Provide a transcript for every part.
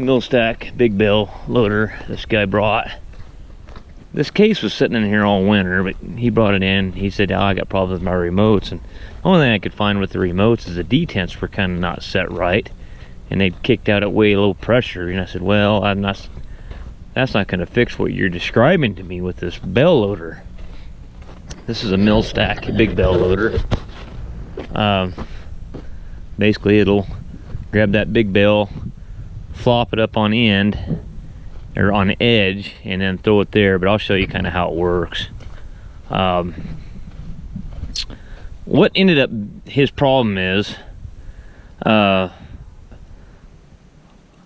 mill stack big bale loader this guy brought. This case was sitting in here all winter, but he brought it in. He said, oh, I got problems with my remotes, and the only thing I could find with the remotes is the detents were kind of not set right, and they kicked out at way low pressure. And I said, well, that's not going to fix what you're describing to me with this bale loader. This is a mill stack big bale loader. Basically, it'll grab that big bale, flop it up on end or on edge, and then throw it there. But I'll show you kind of how it works. What ended up his problem is, I've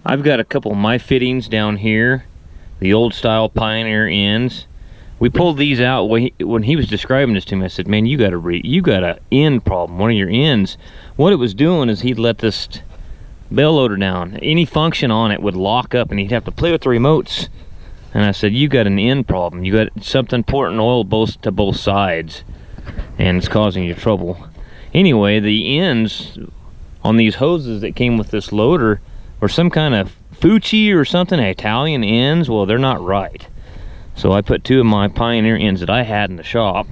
got a couple of my fittings down here, the old style Pioneer ends. We pulled these out when he was describing this to me. I said, man, you got a end problem, one of your ends. What it was doing is he'd let this bale loader down. Any function on it would lock up, and he'd have to play with the remotes. And I said, you got an end problem. You got something pouring oil to both sides, and it's causing you trouble. Anyway, the ends on these hoses that came with this loader were some kind of Fucci or something, Italian ends. Well, they're not right. So I put two of my Pioneer ends that I had in the shop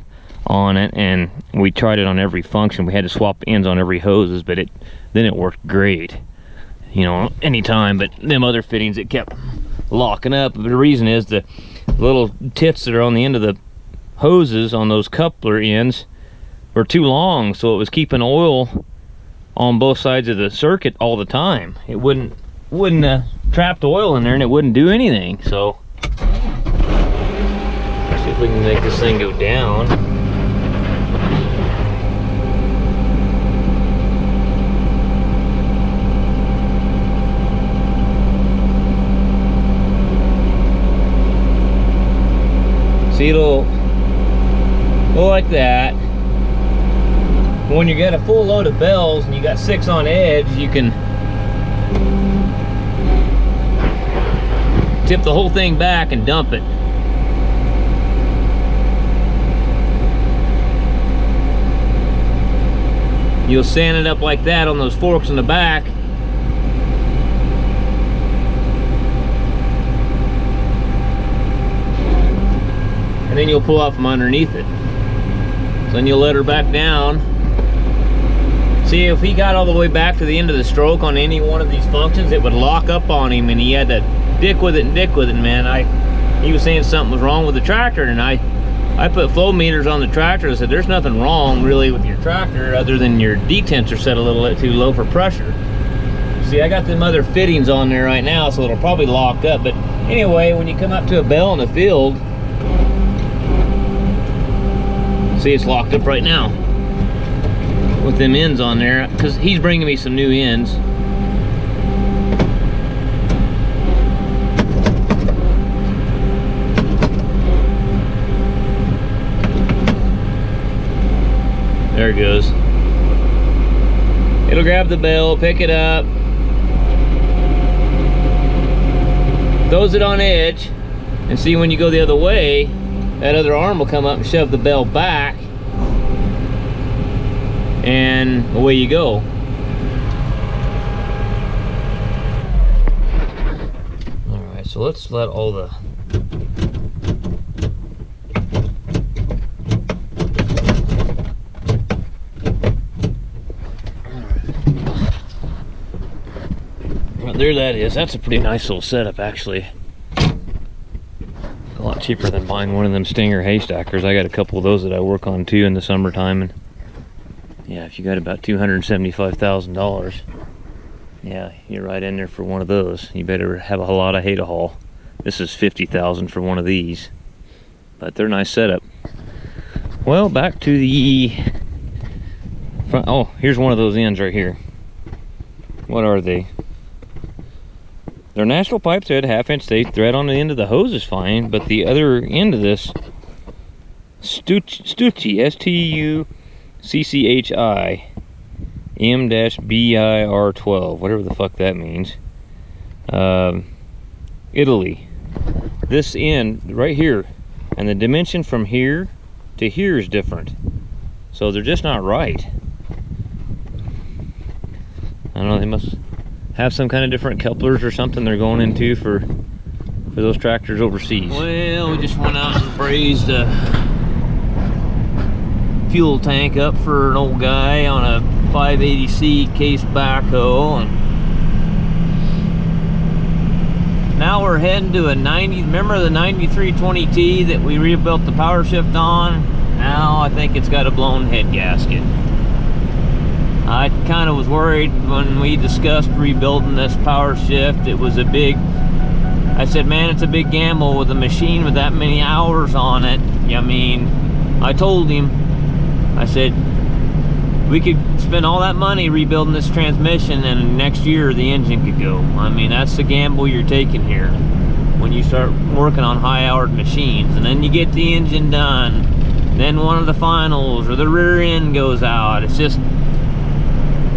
on it, and we tried it on every function. We had to swap ends on every hoses, but then it worked great, you know, anytime. But them other fittings, it kept locking up. But the reason is the little tits that are on the end of the hoses on those coupler ends were too long, so it was keeping oil on both sides of the circuit all the time. It wouldn't trap the oil in there, and it wouldn't do anything. So see if we can make this thing go down. See, it'll go like that. When you got a full load of bells and you got 6 on edge, you can tip the whole thing back and dump it. You'll sand it up like that on those forks in the back. And then you'll pull out from underneath it. So then you'll let her back down. See, if he got all the way back to the end of the stroke on any one of these functions, it would lock up on him, and he had to dick with it, man. He was saying something was wrong with the tractor, and I put flow meters on the tractor and said, there's nothing wrong really with your tractor other than your detents are set a little bit too low for pressure. See, I got them other fittings on there right now, so it'll probably lock up. But anyway, when you come up to a bale in the field, see, it's locked up right now with them ends on there, because he's bringing me some new ends. There it goes. It'll grab the bale, pick it up, throws it on edge, and see, when you go the other way, that other arm will come up and shove the bale back, and away you go. Alright, so let's let all the there that is. That's a pretty nice little setup, actually. A lot cheaper than buying one of them Stinger hay stackers. I got a couple of those that I work on too in the summertime, and yeah, if you got about $275,000, yeah, you're right in there for one of those. You better have a lot of hay to haul. This is $50,000 for one of these, but they're a nice setup. Well, back to the front. Oh, here's one of those ends right here. What are they? They're natural pipe thread, 1/2" thread on the end of the hose is fine, but the other end of this Stucci, S-T-U-C-C-H-I M-BIR12, whatever the fuck that means. Italy. This end right here, and the dimension from here to here is different, so they're just not right. I don't know, have some kind of different couplers or something they're going into for those tractors overseas. Well, we just went out and brazed a fuel tank up for an old guy on a 580C case backhoe, and now we're heading to a 90. Remember the 9320T that we rebuilt the power shift on? Now I think it's got a blown head gasket. I kind of was worried when we discussed rebuilding this power shift. It was a big, I said, man, it's a big gamble with a machine with that many hours on it. I mean, I told him, I said, we could spend all that money rebuilding this transmission and next year the engine could go. I mean, that's the gamble you're taking here when you start working on high-hour machines. And then you get the engine done, then one of the finals or the rear end goes out. It's just,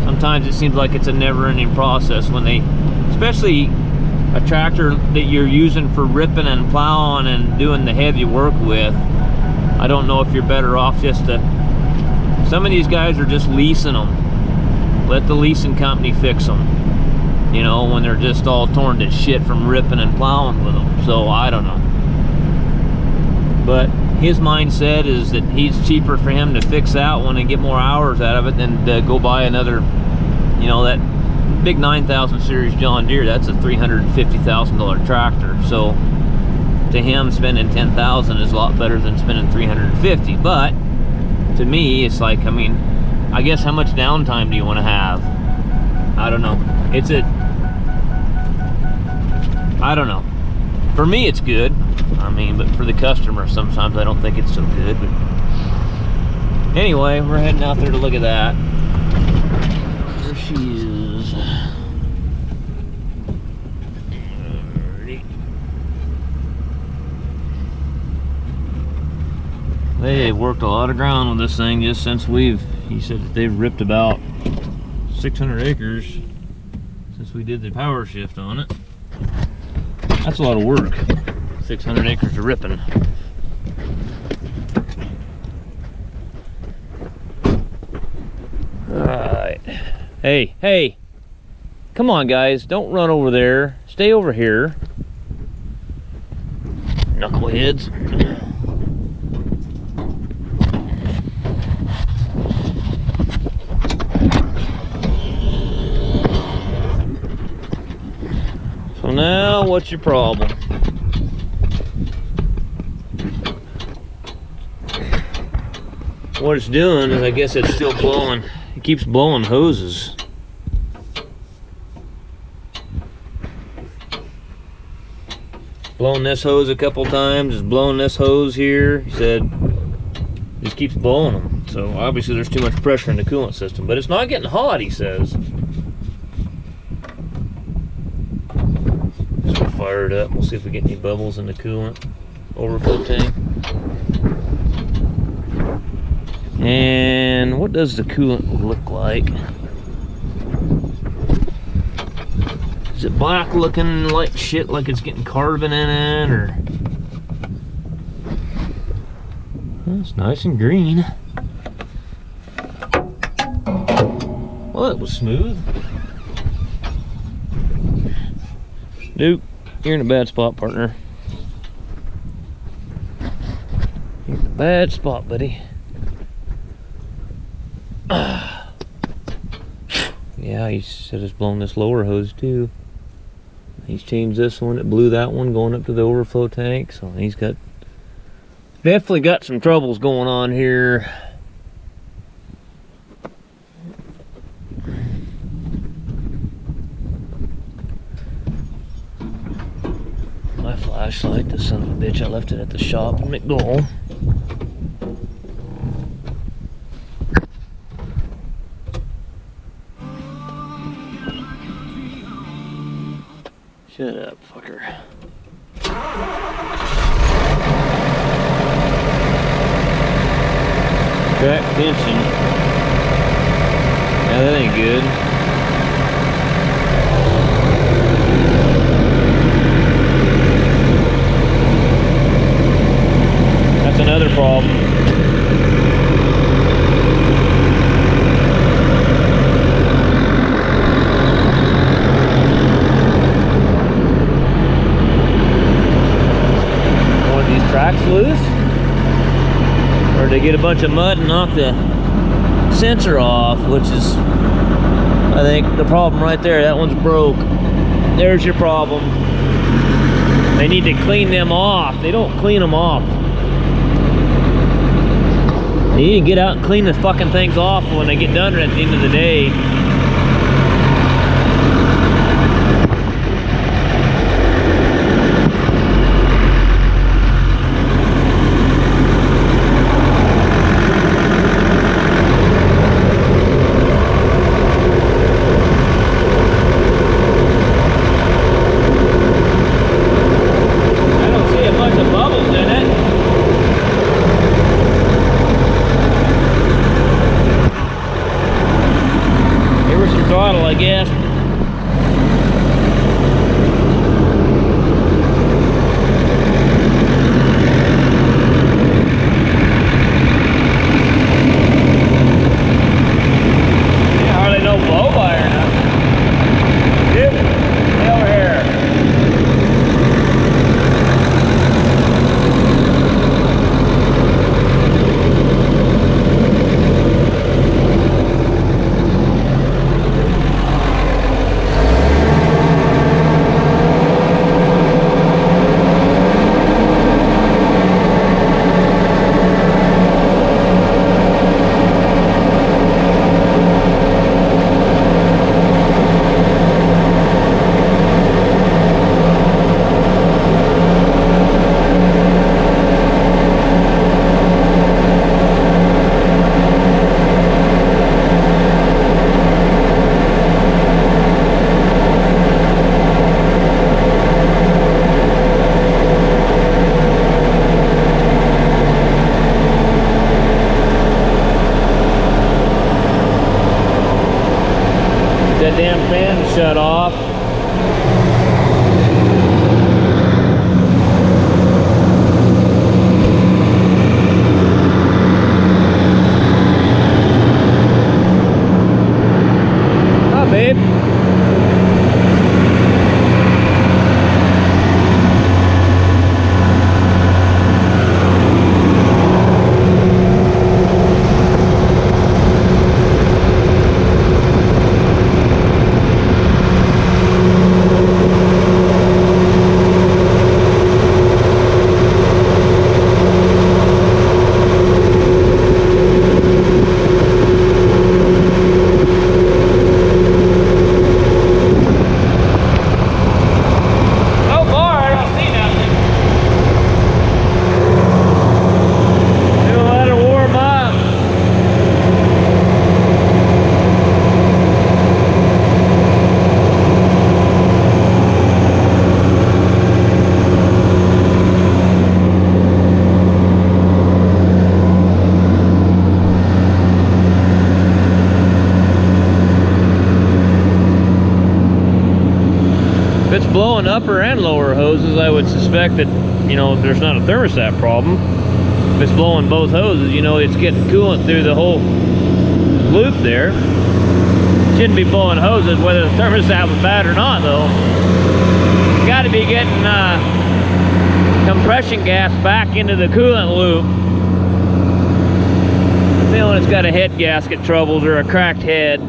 sometimes it seems like it's a never-ending process when they, especially a tractor that you're using for ripping and plowing and doing the heavy work with. I don't know if you're better off just to, some of these guys are just leasing them. Let the leasing company fix them, you know, when they're just all torn to shit from ripping and plowing with them. So I don't know, but his mindset is that it's cheaper for him to fix that one and get more hours out of it than to go buy another, you know, that big 9000 series John Deere. That's a $350,000 tractor. So to him, spending $10,000 is a lot better than spending $350,000. But to me, it's like, I mean, I guess how much downtime do you want to have? I don't know. It's a, I don't know. For me, it's good. I mean, but for the customer, sometimes I don't think it's so good. But anyway, we're heading out there to look at that. There she is. Alrighty. They've worked a lot of ground with this thing just since he said that they've ripped about 600 acres since we did the power shift on it. That's a lot of work. 600 acres of ripping. Alright. Hey. Come on, guys. Don't run over there. Stay over here. Knuckleheads. So now, what's your problem? What it's doing is, I guess it's still blowing. It keeps blowing hoses. Blowing this hose a couple times. It's blowing this hose here. He said, just keeps blowing them. So obviously there's too much pressure in the coolant system. But it's not getting hot, he says. So we'll fire it up. We'll see if we get any bubbles in the coolant overflow tank. And what does the coolant look like? Is it black looking like shit, like it's getting carbon in it, or? Well, it's nice and green. Well, that was smooth. Duke, you're in a bad spot, partner. You're in a bad spot, buddy. Yeah, he said it's blown this lower hose too. He's changed this one. It blew that one going up to the overflow tank. So he's definitely got some troubles going on here. My flashlight, the son of a bitch, I left it at the shop in McDowell. Shut up, fucker. Crack tension. Now that ain't good. That's another problem. loose, or to get a bunch of mud and knock the sensor off, which is, I think, the problem right there. That one's broke. There's your problem. They need to clean them off. They don't clean them off. They need to get out and clean the fucking things off when they get done at the end of the day. I guess. Yeah, hardly no blow by or nothing. Dude, get over here. That damn fan shut off. Hi, babe. If it's blowing upper and lower hoses, I would suspect that, you know, there's not a thermostat problem. If it's blowing both hoses, you know, it's getting coolant through the whole loop there. Shouldn't be blowing hoses whether the thermostat was bad or not, though. Got to be getting compression gas back into the coolant loop. I'm feeling it's got a head gasket troubles or a cracked head.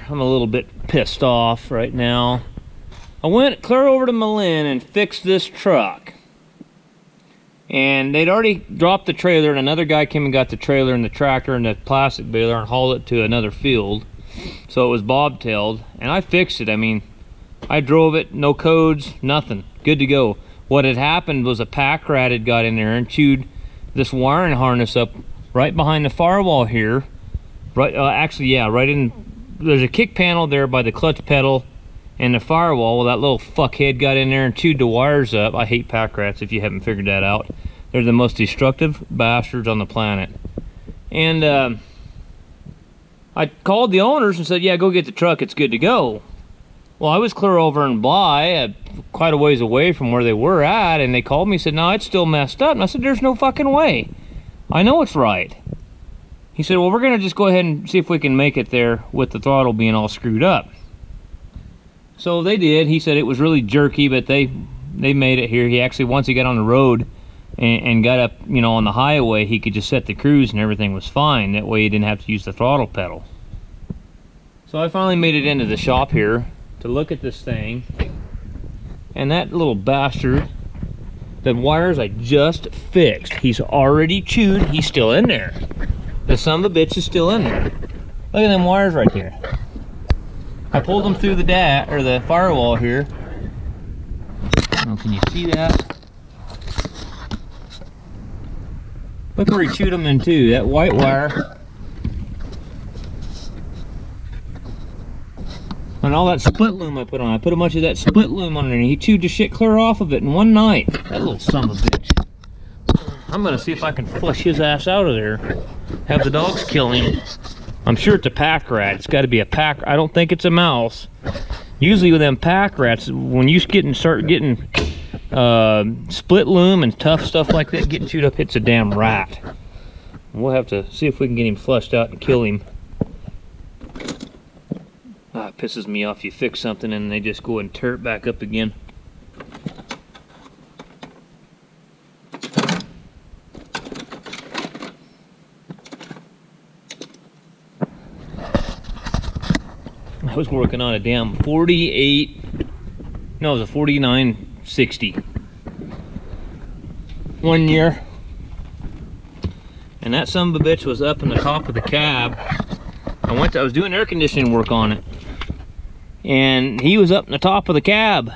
I'm a little bit pissed off right now. I went clear over to Malin and fixed this truck. And they'd already dropped the trailer, and another guy came and got the trailer and the tractor and the plastic baler and hauled it to another field. So it was bobtailed, and I fixed it. I mean, I drove it, no codes, nothing. Good to go. What had happened was a pack rat had got in there and chewed this wiring harness up right behind the firewall here. Right, actually, yeah, right in. There's a kick panel there by the clutch pedal And the firewall, well, that little fuckhead got in there and chewed the wires up. I hate pack rats, if you haven't figured that out. They're the most destructive bastards on the planet. And I called the owners and said, yeah, go get the truck, it's good to go. Well, I was clear over in Bly, quite a ways away from where they were at, and they called me and said, no, it's still messed up. And I said, there's no fucking way. I know it's right. He said, well, we're going to just go ahead and see if we can make it there with the throttle being all screwed up. So they did. He said it was really jerky, but they made it here. He actually, once he got on the road and got up, you know, on the highway, he could just set the cruise and everything was fine. That way he didn't have to use the throttle pedal. So I finally made it into the shop here to look at this thing. And that little bastard, the wires I just fixed, he's already chewed. He's still in there. The son of a bitch is still in there. Look at them wires right there. I pulled them through the firewall here. Oh, can you see that? Look where he chewed them in too. That white wire. And all that split loom I put on. I put a bunch of that split loom on there and he chewed the shit clear off of it in one night. That little son of a bitch. I'm gonna see if I can flush his ass out of there. Have the dogs kill him. I'm sure it's a pack rat. It's gotta be a pack. I don't think it's a mouse. Usually with them pack rats, when you start getting split loom and tough stuff like that getting chewed up, it's a damn rat. We'll have to see if we can get him flushed out and kill him. It pisses me off. You fix something and they just go and tear it back up again. I was working on a damn 48, no, it was a 4960 one year, and that son of a bitch was up in the top of the cab. I was doing air conditioning work on it, and he was up in the top of the cab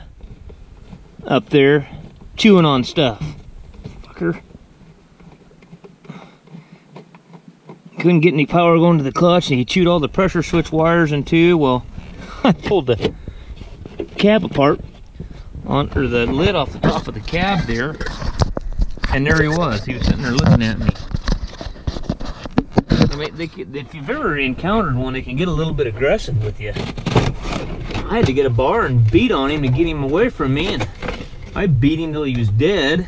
up there chewing on stuff. Fucker. Couldn't get any power going to the clutch, and he chewed all the pressure switch wires in two. Well, I pulled the cab apart, or the lid off the top of the cab there, and there he was. He was sitting there looking at me. I mean, if you've ever encountered one, they can get a little bit aggressive with you. I had to get a bar and beat on him to get him away from me, and I beat him till he was dead.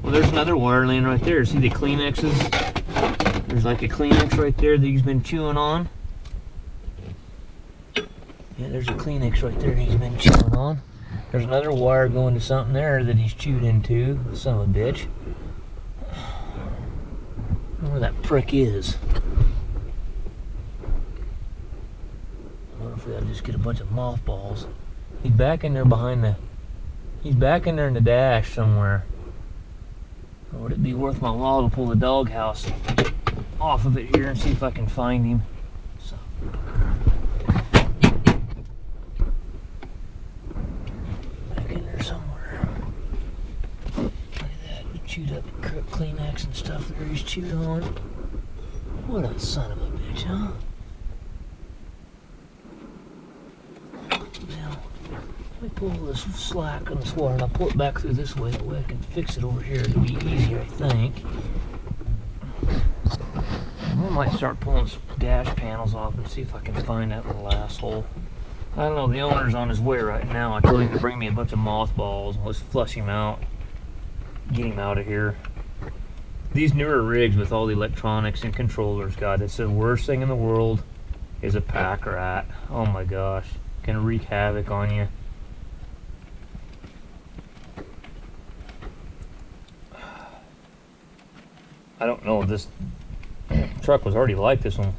Well, there's another wire laying right there. See the Kleenexes? There's like a Kleenex right there that he's been chewing on. Yeah, there's a Kleenex right there he's been chewing on. There's another wire going to something there that he's chewed into. Son of a bitch. I don't know where that prick is. I wonder if we ought to just get a bunch of mothballs. He's back in there behind the... He's back in there in the dash somewhere. Or would it be worth my while to pull the doghouse off of it here and see if I can find him? So. Back in there somewhere. Look at that. He chewed up Kleenex and stuff there he's chewed on. What a son of a bitch, huh? Now, let me pull this slack on this wire and I'll pull it back through this way. That way I can fix it over here. It'll be easier, I think. I might start pulling some dash panels off and see if I can find that little asshole. I don't know, the owner's on his way right now. I told him to bring me a bunch of mothballs. Let's flush him out. Get him out of here. These newer rigs with all the electronics and controllers, God, it's the worst thing in the world is a pack rat. Oh my gosh. Can wreak havoc on you. I don't know, this truck was already like this one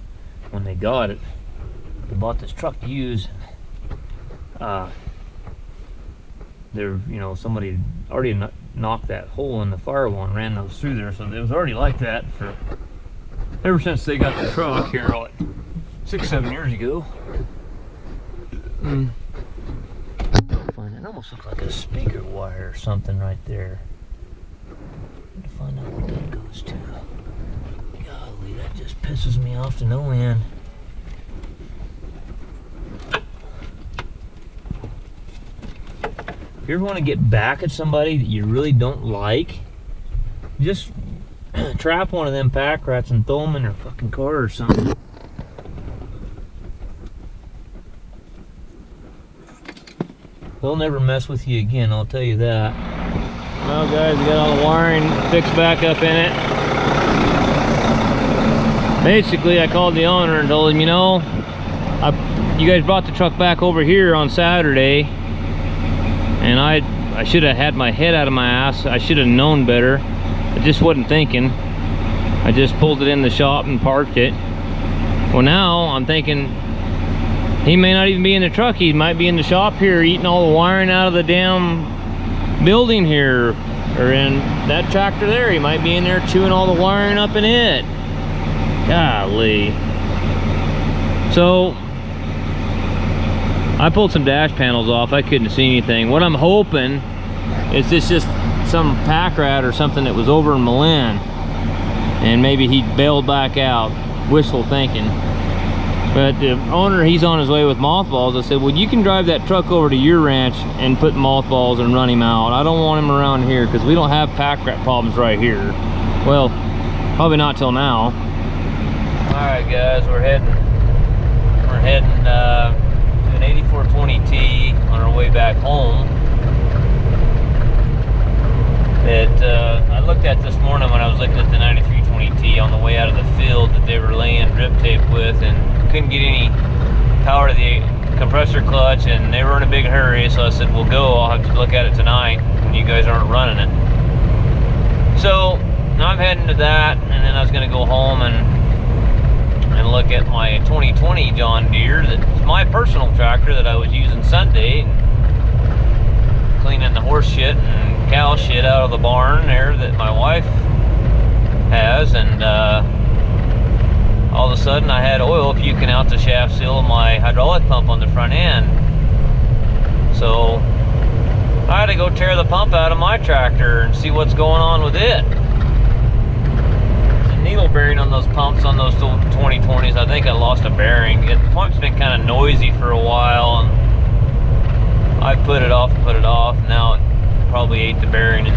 when they got it. They bought this truck used. There, you know, somebody already knocked that hole in the firewall and ran those through there, so it was already like that for ever since they got the truck here, like 6-7 years ago. Find it almost looks like a speaker wire or something right there. To find out what that goes to. Golly, that just pisses me off to no end. if you ever want to get back at somebody that you really don't like, just trap one of them pack rats and throw them in their fucking car or something. They'll never mess with you again, I'll tell you that. Well guys, we got all the wiring fixed back up in it. Basically, I called the owner and told him, you know, you guys brought the truck back over here on Saturday, and I should have had my head out of my ass. I should have known better. I just wasn't thinking. I just pulled it in the shop and parked it. Well, now I'm thinking he may not even be in the truck. He might be in the shop here eating all the wiring out of the damn building here, or in that tractor there. He might be in there chewing all the wiring up in it. Golly. So I pulled some dash panels off. I couldn't see anything. What I'm hoping is this just some pack rat or something that was over in Malin, and maybe he bailed back out. Wishful thinking. But the owner, he's on his way with mothballs. I said, well, you can drive that truck over to your ranch and put mothballs and run him out. I don't want him around here because we don't have pack rat problems right here. Well, probably not till now. All right, guys, we're heading to an 8420T on our way back home. That I looked at this morning when I was looking at the 9320T on the way out of the field that they were laying drip tape with, and couldn't get any power to the compressor clutch, and they were in a big hurry, so I said, well, go, I'll have to look at it tonight when you guys aren't running it. So now I'm heading to that, and then I was going to go home and look at my 2020 John Deere. That's my personal tractor that I was using Sunday, cleaning the horse shit and cow shit out of the barn there that my wife has, and all of a sudden I had oil puking out the shaft seal of my hydraulic pump on the front end. So I had to go tear the pump out of my tractor and see what's going on with it. There's a needle bearing on those pumps on those 2020s. I think I lost a bearing. The pump's been kind of noisy for a while, and I put it off and put it off. Now it probably ate the bearing and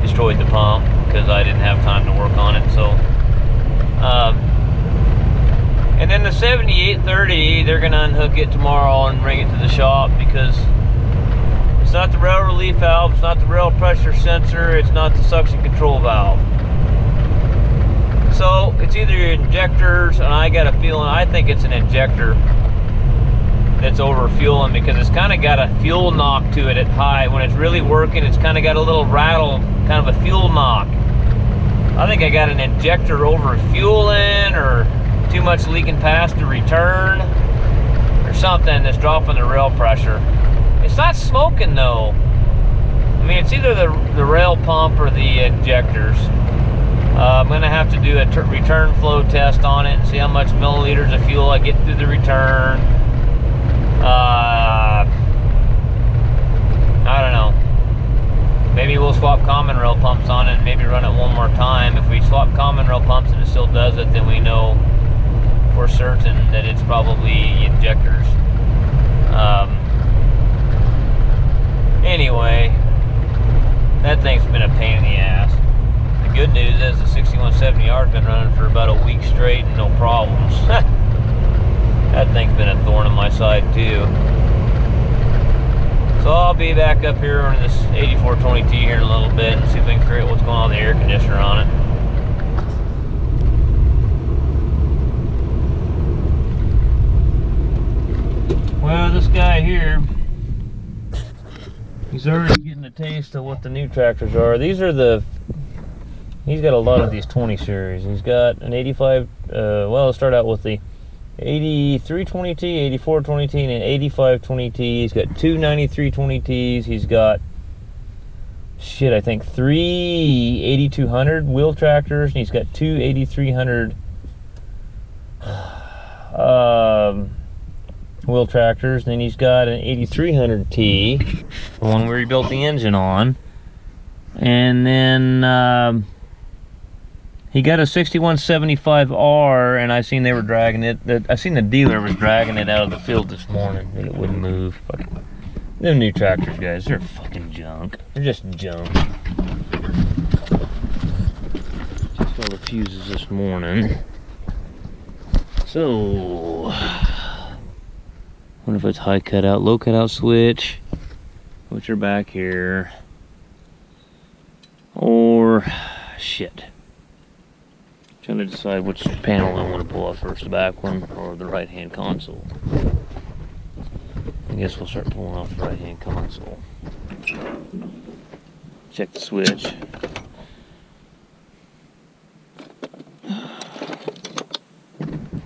destroyed the pump because I didn't have time to work on it. So and then the 7830, they're going to unhook it tomorrow and bring it to the shop, because it's not the rail relief valve, it's not the rail pressure sensor, it's not the suction control valve. So it's either your injectors, and I got a feeling, I think it's an injector that's over fueling, because it's kind of got a fuel knock to it at high. When it's really working, it's kind of got a little rattle, kind of a fuel knock. I think I got an injector over fueling, or too much leaking past the return, or something that's dropping the rail pressure. It's not smoking though. I mean, it's either the rail pump or the injectors. I'm gonna have to do a return flow test on it and see how much milliliters of fuel I get through the return. I don't know. Maybe we'll swap common rail pumps on it and maybe run it one more time. If we swap common rail pumps and it still does it, then we know for certain that it's probably injectors. Anyway, that thing's been a pain in the ass. The good news is the 6170R's been running for about a week straight and no problems. That thing's been a thorn in my side too. So I'll be back up here on this 8420T here in a little bit and see if we can figure out what's going on with the air conditioner on it. Well, this guy here, he's already getting a taste of what the new tractors are. These are he's got a lot of these 20 series. He's got an 85, well, let's start out with the 8320T, 8420T, and an 8520T. He's got two 9320Ts. He's got, shit, I think 3 8200 wheel tractors, and he's got two 8300 wheel tractors. And then he's got an 8300T, the one we rebuilt the engine on. And then he got a 6175R, and I seen they were dragging it. I seen the dealer was dragging it out of the field this morning, and it wouldn't move. Them new tractors, guys, they're fucking junk. They're just junk. Just all the fuses this morning. So, what if it's high cutout, low cutout switch, which are back here, or shit. Trying to decide which panel I want to pull off first, the back one or the right hand console. I guess we'll start pulling off the right hand console. Check the switch.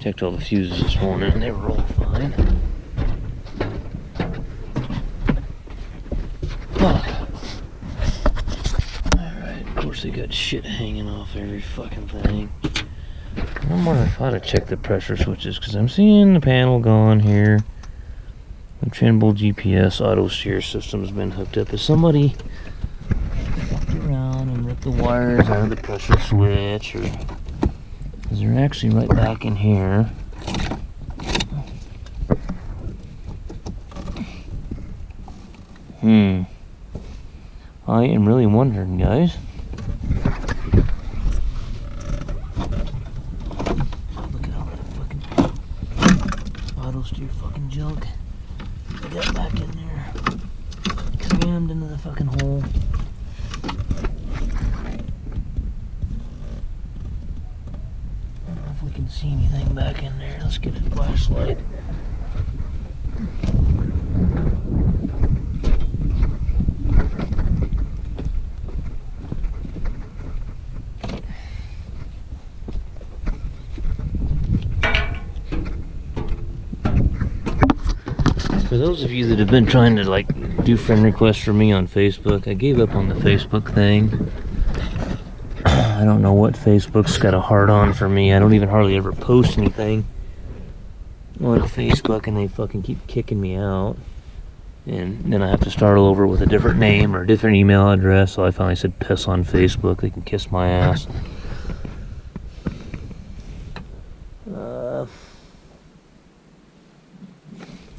Checked all the fuses this morning and they were all fine. Oh. Alright, of course they got shit hanging off every fucking thing. I'm wondering if I ought to check the pressure switches because I'm seeing the panel gone here. The Trimble GPS auto steer system's been hooked up. Has somebody fucked around and ripped the wires out of the pressure switch, or is they're actually right back in here? I am really wondering, guys. Look at all that fucking auto steer fucking junk. I got back in there, crammed into the fucking hole. I don't know if we can see anything back in there. Let's get a flashlight. For those of you that have been trying to like do friend requests for me on Facebook, I gave up on the Facebook thing. I don't know what Facebook's got a hard on for me. I don't even hardly ever post anything on Facebook, and they fucking keep kicking me out. And then I have to start all over with a different name or a different email address. So I finally said, piss on Facebook. They can kiss my ass.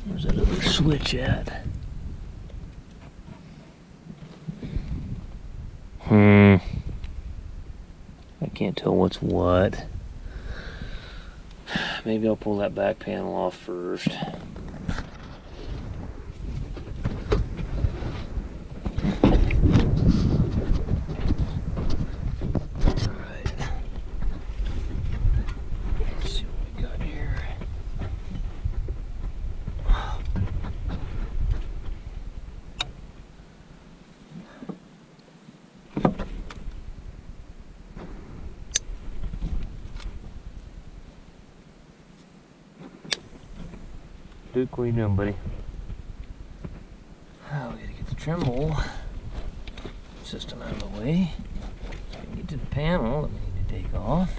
Where's that other switch at? I can't tell what's what. Maybe I'll pull that back panel off first. Duke, what are you doing, buddy? Oh, we gotta get the Trimble system out of the way. Get to the panel that we need to take off.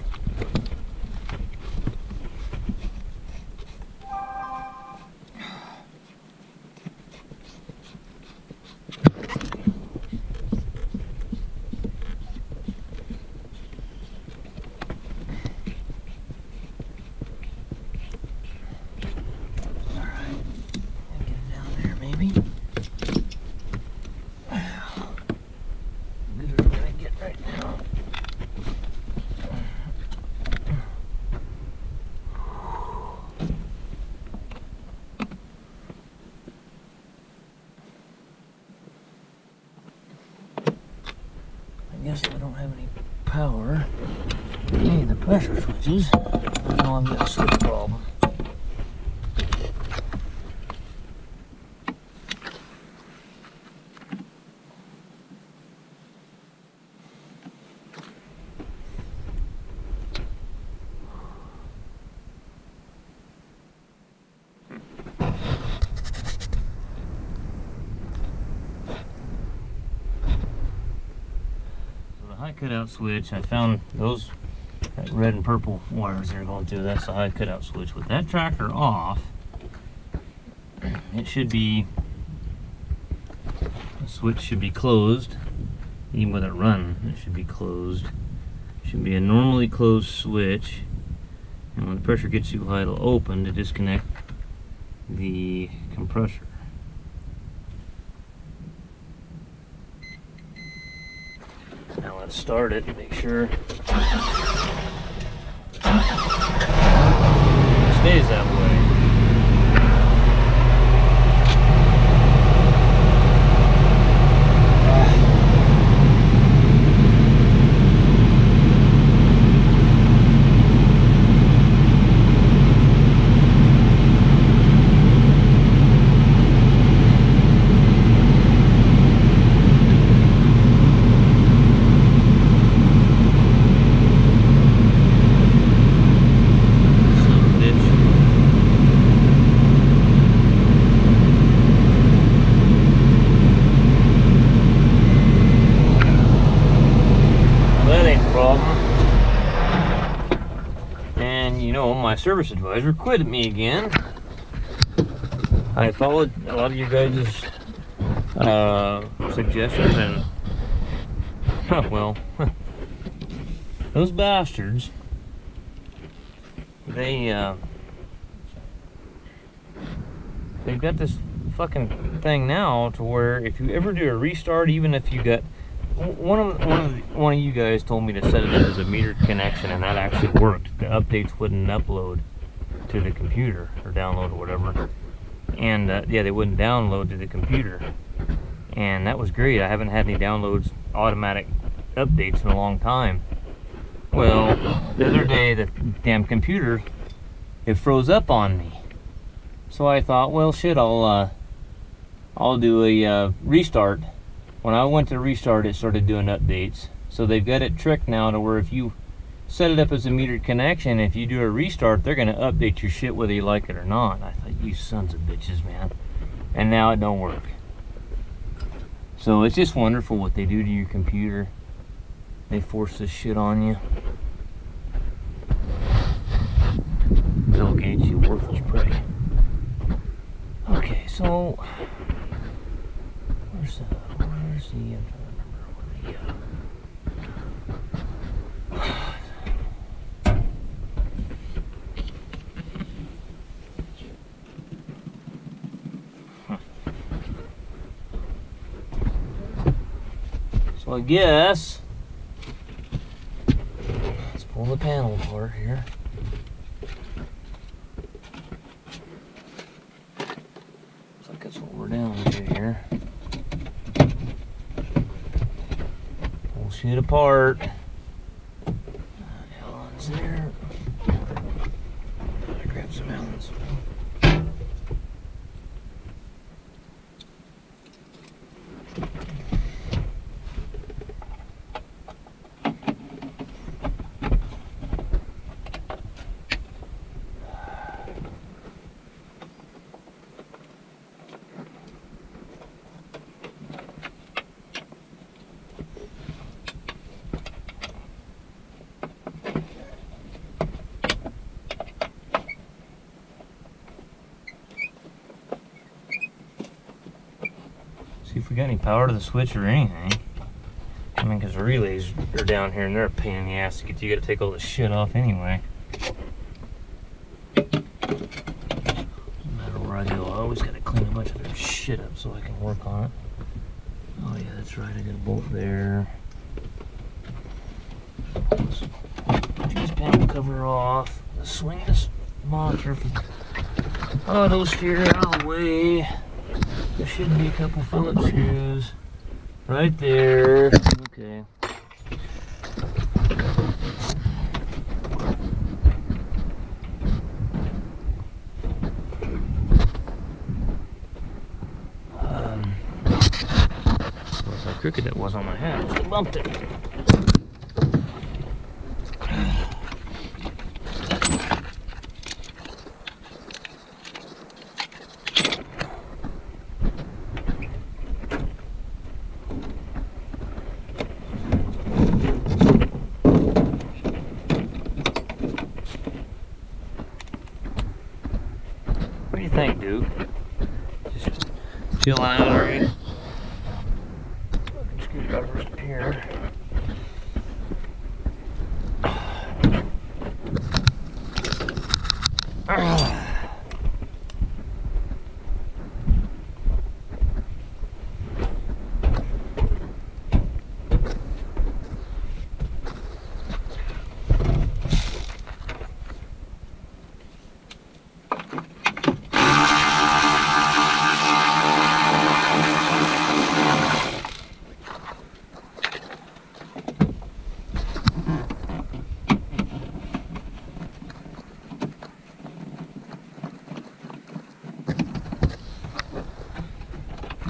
I guess I don't have any power in any of the pressure switches. I know I've got a switch problem. High cutout switch, I found those red and purple wires there going through. That's the high cutout switch. With that tractor off, it should be, the switch should be closed. Even with it running, it should be closed. It should be a normally closed switch, and when the pressure gets too high, it'll open to disconnect the compressor. Let's start it and make sure it stays that way. My service advisor quit me again. I followed a lot of you guys' suggestions, and well, those bastards, they've got this fucking thing now to where if you ever do a restart, even if you got one of you guys told me to set it up as a metered connection, and that actually worked. The updates wouldn't upload to the computer or download or whatever, and yeah, they wouldn't download to the computer, and that was great. I haven't had any downloads, automatic updates in a long time. Well, the other day the damn computer, it froze up on me, so I thought, well, shit, I'll do a restart. When I went to restart, it started doing updates. So they've got it tricked now to where if you set it up as a metered connection, if you do a restart, they're gonna update your shit whether you like it or not. I thought, you sons of bitches, man. And now it don't work. So it's just wonderful what they do to your computer. They force this shit on you. Bill Gates, you worthless prey. Okay, so where's the I'm trying to remember So I guess let's pull the panel apart here. Looks like that's what we're down to here. Pull shit apart. Allen's there. Gotta grab some Allen's. See if we got any power to the switch or anything. I mean, because the relays are down here and they're a pain in the ass to get. You got to take all this shit off anyway. No matter where I go, I always got to clean a bunch of their shit up so I can work on it. Oh yeah, that's right. I got a bolt there. Let's take this panel cover off. Let's swing this monitor from auto steer out of the way. There should be a couple Phillips screws right there. Okay. Look how crooked it was on my hat. I bumped it. What do you think, Duke? Just chill out, alright? Screwdrivers here.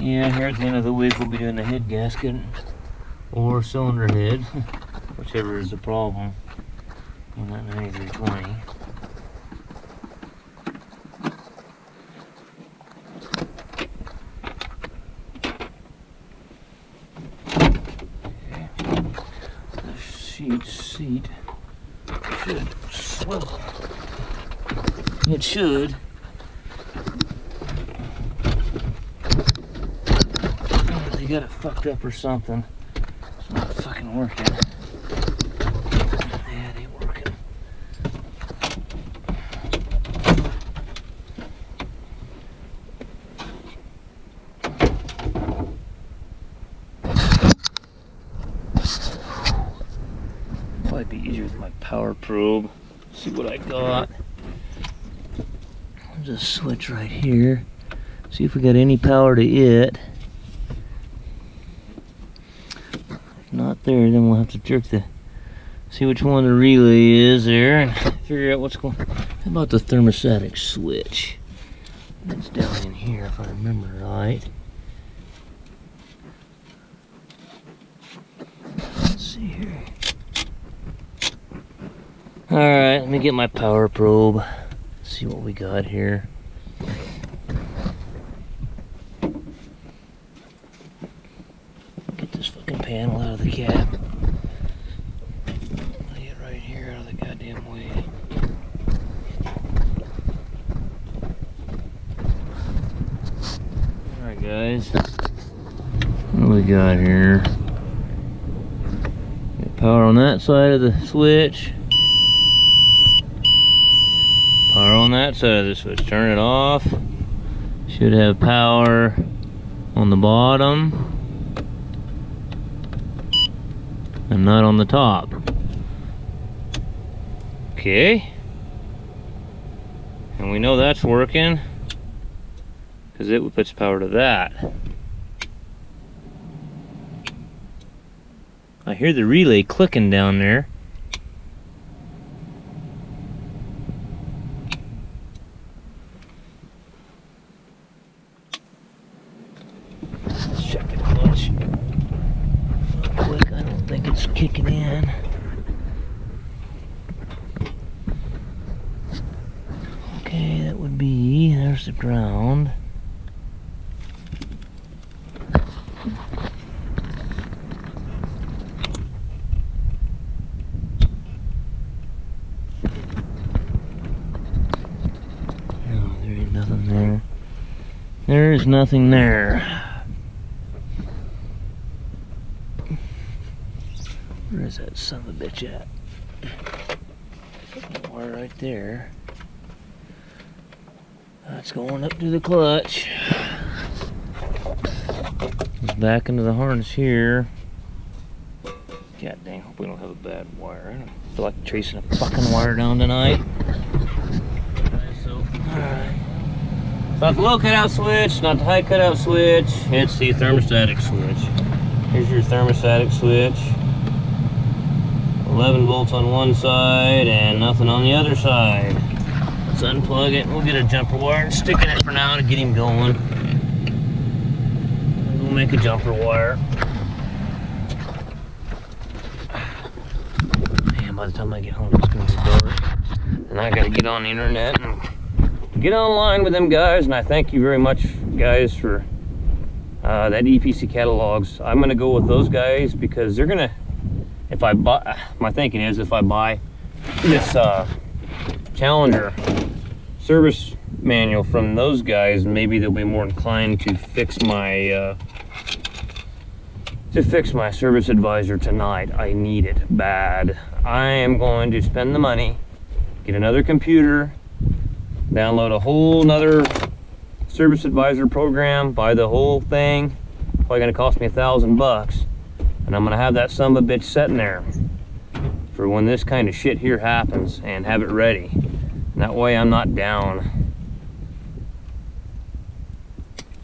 Yeah, here at the end of the week we'll be doing the head gasket or cylinder head, whichever is the problem on that 9320. Seat should swivel. It should. Oh, they got it fucked up or something. It's not fucking working. Yeah, it ain't working. Might be easier with my power probe. See what I got. There's a switch right here. See if we got any power to it. If not there, then we'll have to jerk the, see which one the relay is there and figure out what's going. How about the thermostatic switch? That's down in here if I remember right. Let's see here. Alright, let me get my power probe. See what we got here. Get this fucking panel out of the cab. Lay it right here out of the goddamn way. Alright guys. What do we got here? Got power on that side of the switch. Power on that side of the switch. Turn it off. Should have power on the bottom and not on the top. Okay. And we know that's working because it puts power to that. I hear the relay clicking down there. Kicking in. Okay, that would be, there's the ground. No, there ain't nothing there. There's nothing there. Where is that son of a bitch at? Wire right there. That's going up to the clutch. It's back into the harness here. God dang, hope we don't have a bad wire. I don't feel like tracing a fucking wire down tonight. Alright. It's not the low cutout switch, not the high cutout switch. It's the thermostatic switch. Here's your thermostatic switch. 11 volts on one side and nothing on the other side. Let's unplug it. We'll get a jumper wire and stick in it for now to get him going. We'll make a jumper wire. Man, by the time I get home, it's gonna be dark. And I gotta get on the internet and get online with them guys. And I thank you very much, guys, for that EPC catalogs. I'm gonna go with those guys because they're gonna. If I buy, my thinking is if I buy this Challenger service manual from those guys, maybe they'll be more inclined to fix my service advisor tonight. I need it bad. I am going to spend the money, get another computer, download a whole nother service advisor program, buy the whole thing. Probably gonna cost me $1,000. And I'm gonna have that son of a bitch sitting there for when this kind of shit here happens and have it ready. And that way I'm not down.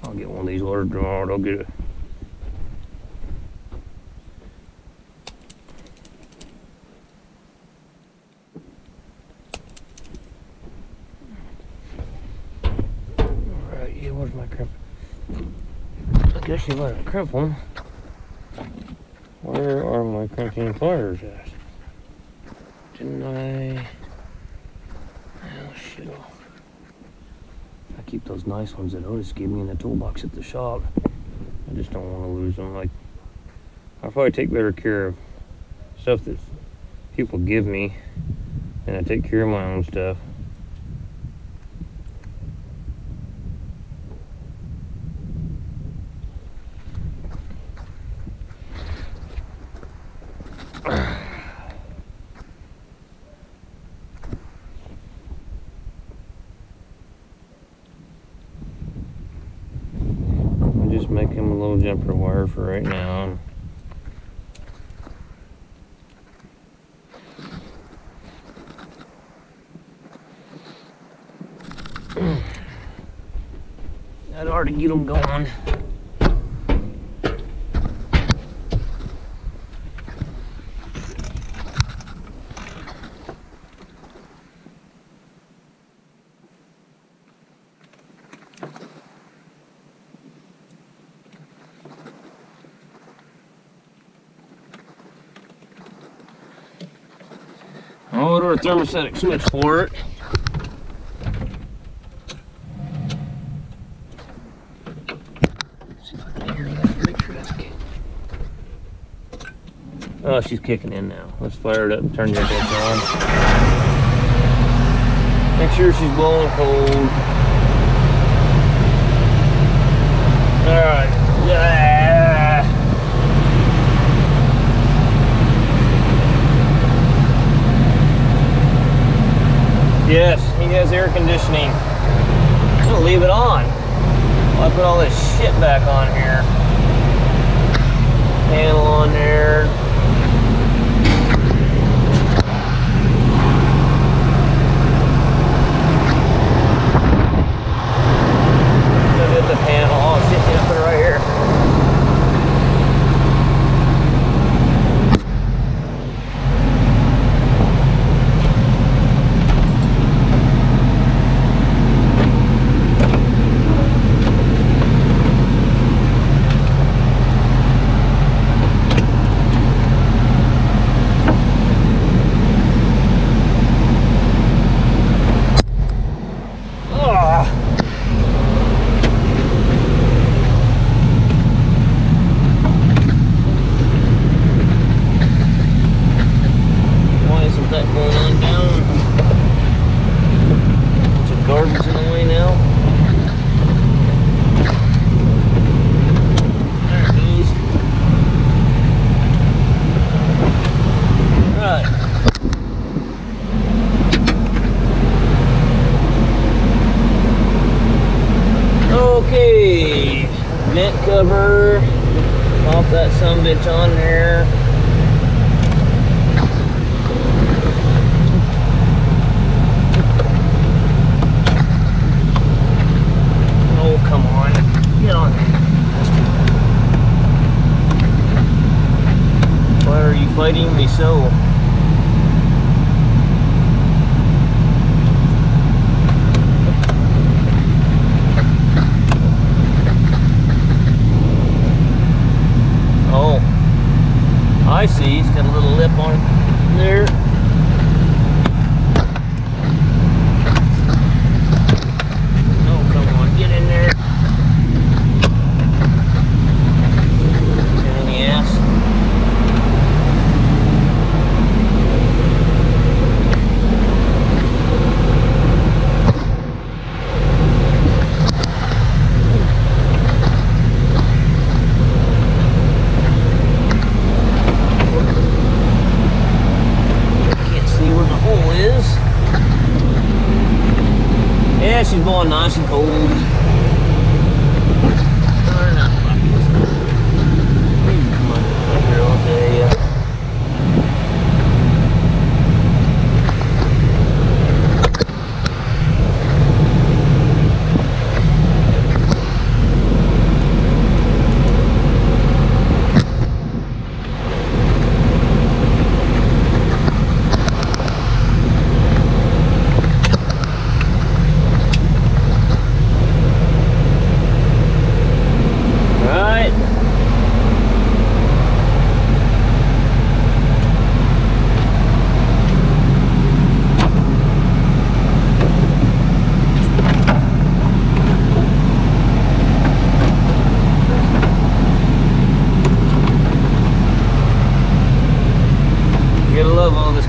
I'll get one of these ordered tomorrow. I'll get it. Alright, yeah, where's my grip? I guess you let it cripple. Where are my crimping pliers at? Didn't I? Oh, shoot. I keep those nice ones that Otis gave me in the toolbox at the shop. I just don't want to lose them. Like, I'll probably take better care of stuff that people give me than I take care of my own stuff. Just make him a little jumper wire for right now. I'd already get them going. I'll order a thermostatic switch for it. See if I can hear that. Make sure that's kicking. Oh, she's kicking in now. Let's fire it up and turn your lights on. Make sure she's blowing cold. Alright. Yeah. Yes, he has air conditioning. I'm gonna leave it on while I put all this shit back on here. Panel on there. Look at the panel. Oh shit, yeah, put it right here. Okay, vent cover, pop that sumbitch on there. Oh, come on, get on. Why are you fighting me so? I see, he's got a little lip on there. Oh, come on, get in there. Pain in the ass. Yeah, she's blowing nice and cold. Turn that bucket. Come on, here, I'll tell you.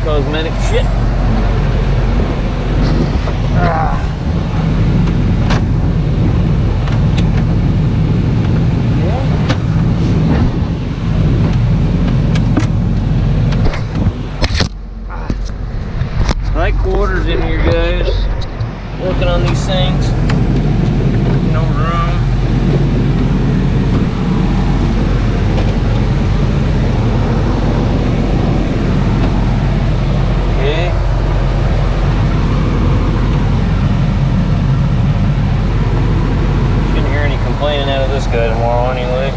cosmetic shit. Tight quarters in here, guys. Working on these things. No room. Okay. Shouldn't hear any complaining out of this guy tomorrow anyway.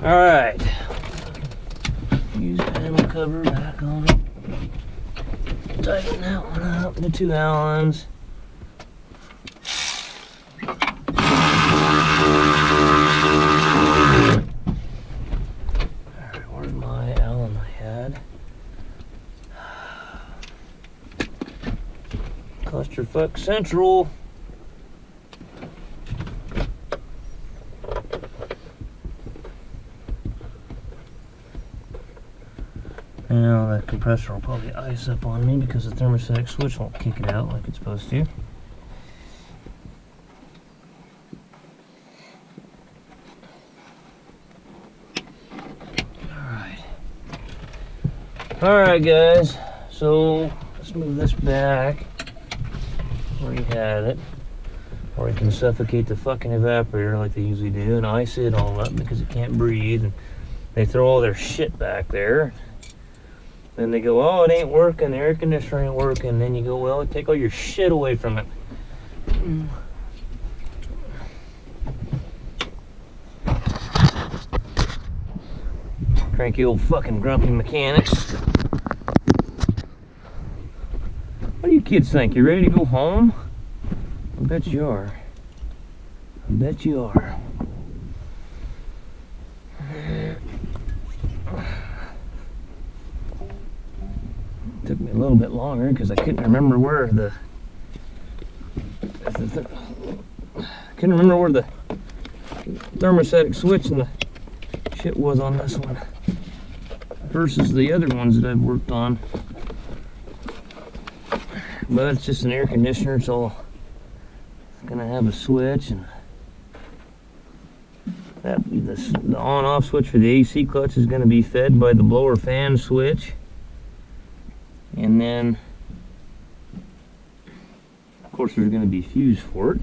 Alright, use the ammo cover back on it, tighten that one up, the 2 Allens. Alright, where's my Allen I had? Clusterfuck Central. Now that compressor will probably ice up on me because the thermostatic switch won't kick it out like it's supposed to. Alright guys, so let's move this back where you had it, or you can suffocate the fucking evaporator like they usually do and ice it all up because it can't breathe, and they throw all their shit back there. Then they go, oh, it ain't working, the air conditioner ain't working. Then you go, well, take all your shit away from it. Cranky old fucking grumpy mechanics. What do you kids think? You ready to go home? I bet you are. I bet you are. Took me a little bit longer because I couldn't remember where the thermostatic switch and the shit was on this one versus the other ones that I've worked on. But it's just an air conditioner, so it's gonna have a switch, and The on-off switch for the AC clutch is going to be fed by the blower fan switch, and then of course there's going to be a fuse for it,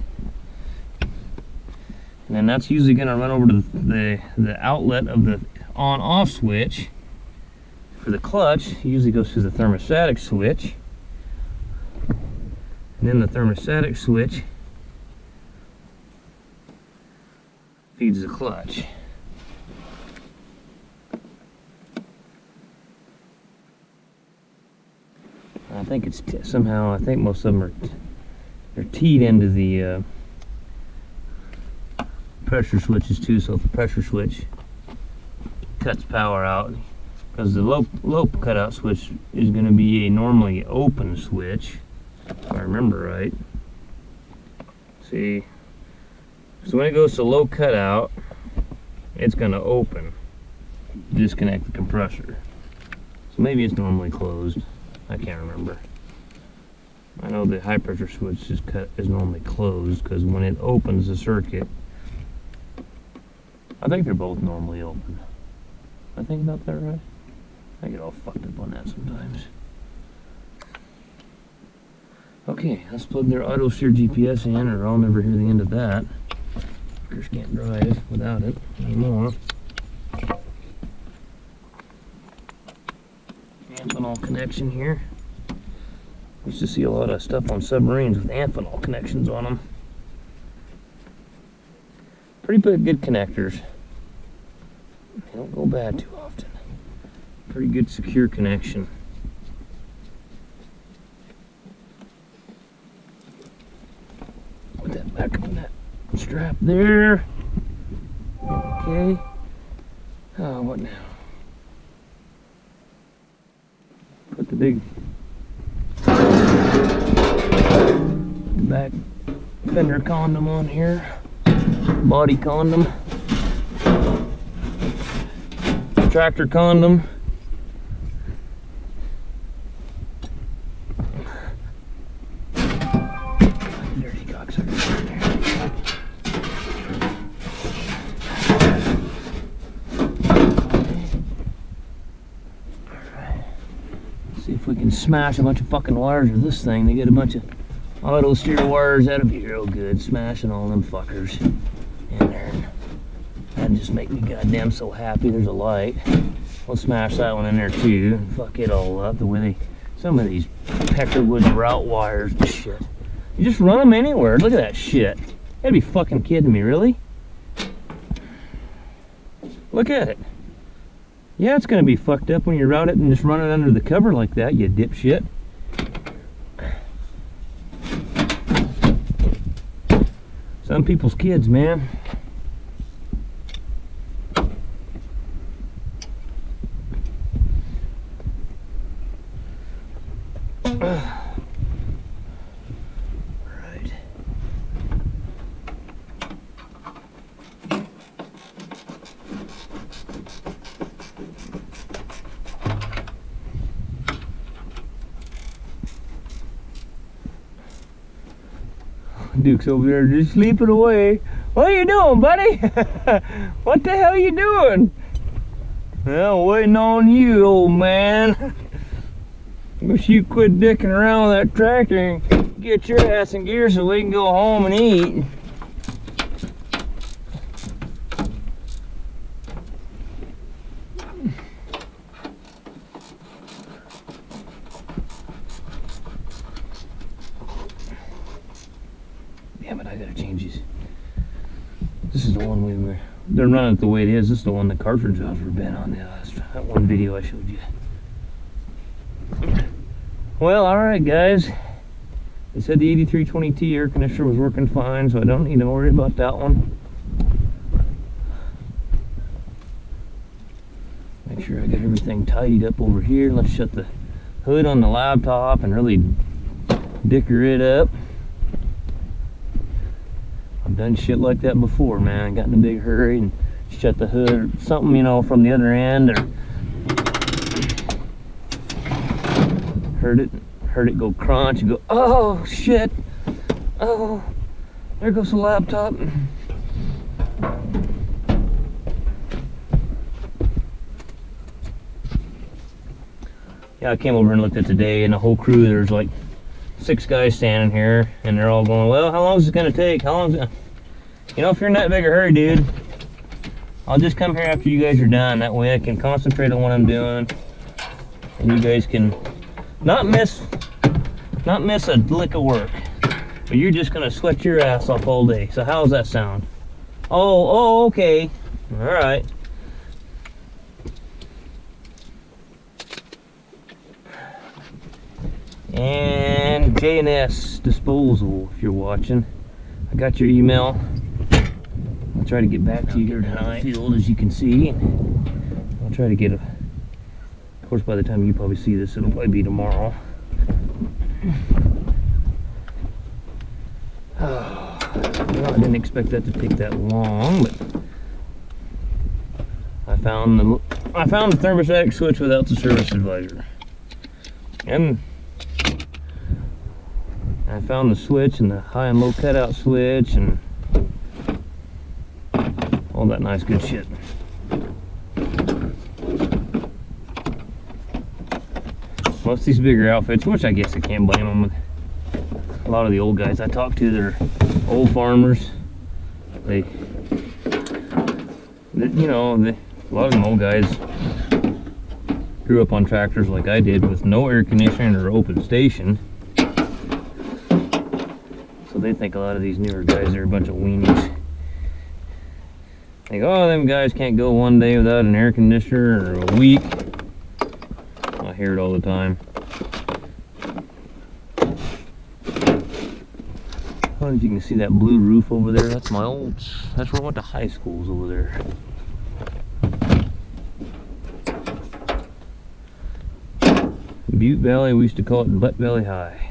and then that's usually going to run over to the outlet of the on-off switch. For the clutch, it usually goes through the thermostatic switch, and then the thermostatic switch feeds the clutch. I think it's somehow, I think most of them they're teed into the pressure switches too, so if the pressure switch cuts power out, because the low cutout switch is going to be a normally open switch, if I remember right. See, so when it goes to low cutout, it's going to open, disconnect the compressor. So maybe it's normally closed. I can't remember. I know the high pressure switch is normally closed, because when it opens the circuit, I think they're both normally open. I think about that right? I get all fucked up on that sometimes. Okay, let's plug their auto steer GPS in, or I'll never hear the end of that. Fuckers can't drive without it anymore. Amphenol connection here. Used to see a lot of stuff on submarines with amphenol connections on them. Pretty good connectors. They don't go bad too often. Pretty good secure connection. Put that back on that strap there. Okay. Oh, what now? Put the big back fender condom on here. Body condom. Tractor condom. Dirty cocksucker right there. Alright. See if we can smash a bunch of fucking wires with this thing. They get a bunch of auto steer wires. That'll be real good. Smashing all them fuckers in there. That'd just make me goddamn so happy. There's a light. We'll smash that one in there too and fuck it all up. The way some of these Peckerwood route wires and shit. You just run them anywhere. Look at that shit. You gotta be fucking kidding me, really? Look at it. Yeah, it's gonna be fucked up when you route it and just run it under the cover like that, you dipshit. Some people's kids, man. Right. Duke's over there just sleeping away. What are you doing, buddy? What the hell are you doing? Well, waiting on you, old man. Wish you quit dicking around with that tractor and get your ass in gear so we can go home and eat. Damn it, I gotta change these. This is the one they're running it the way it is. This is the one the cartridge valves were bent on that one video I showed you. Well, alright guys. They said the 8320T air conditioner was working fine, so I don't need to worry about that one. Make sure I got everything tidied up over here. Let's shut the hood on the laptop and really dicker it up. I've done shit like that before, man. I got in a big hurry and shut the hood or something, you know, from the other end, or heard it go crunch and go, oh shit, oh, there goes the laptop. Yeah, I came over and looked at today, and the whole crew, there's like 6 guys standing here, and they're all going, well, how long is it gonna take? How long is it? You know, if you're in that big a hurry, dude, I'll just come here after you guys are done. That way I can concentrate on what I'm doing, and you guys can not miss a lick of work. But you're just gonna sweat your ass off all day. So how's that sound? Oh, okay. All right. And J&S Disposal, if you're watching, I got your email. I'll try to get back to you here tonight. Field, as you can see, I'll try to get a. Of course, by the time you probably see this, it'll probably be tomorrow. Well, I didn't expect that to take that long, but I found the thermostatic switch without the service advisor, and I found the switch and the high and low cutout switch and all that nice good shit. Most of these bigger outfits, which I guess I can't blame them. A lot of the old guys I talk to, they're old farmers. A lot of them old guys grew up on tractors like I did, with no air conditioning or open station. So they think a lot of these newer guys are a bunch of weenies. Like, oh, them guys can't go one day without an air conditioner, or a week. I hear it all the time. I don't know if you can see that blue roof over there. That's my old, that's where I went to high schools over there. Butte Valley, we used to call it Butt Valley High.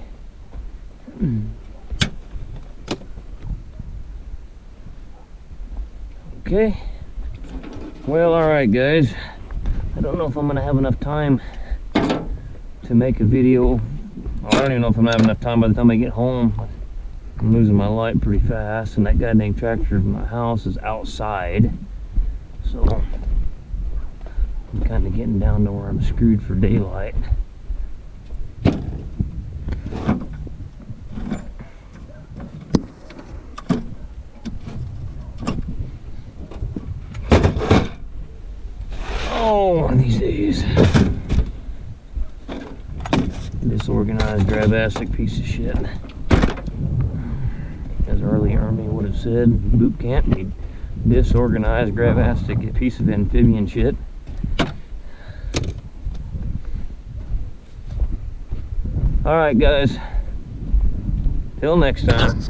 Okay. Well, alright guys. I don't know if I'm going to have enough time to make a video. I don't even know if I'm going to have enough time by the time I get home. I'm losing my light pretty fast, and that goddamn tractor in my house is outside. So I'm kind of getting down to where I'm screwed for daylight. Oh, one of these days. Disorganized, drabastic piece of shit. As early Army would have said, boot camp, be disorganized, grabastic piece of amphibian shit. Alright guys, till next time.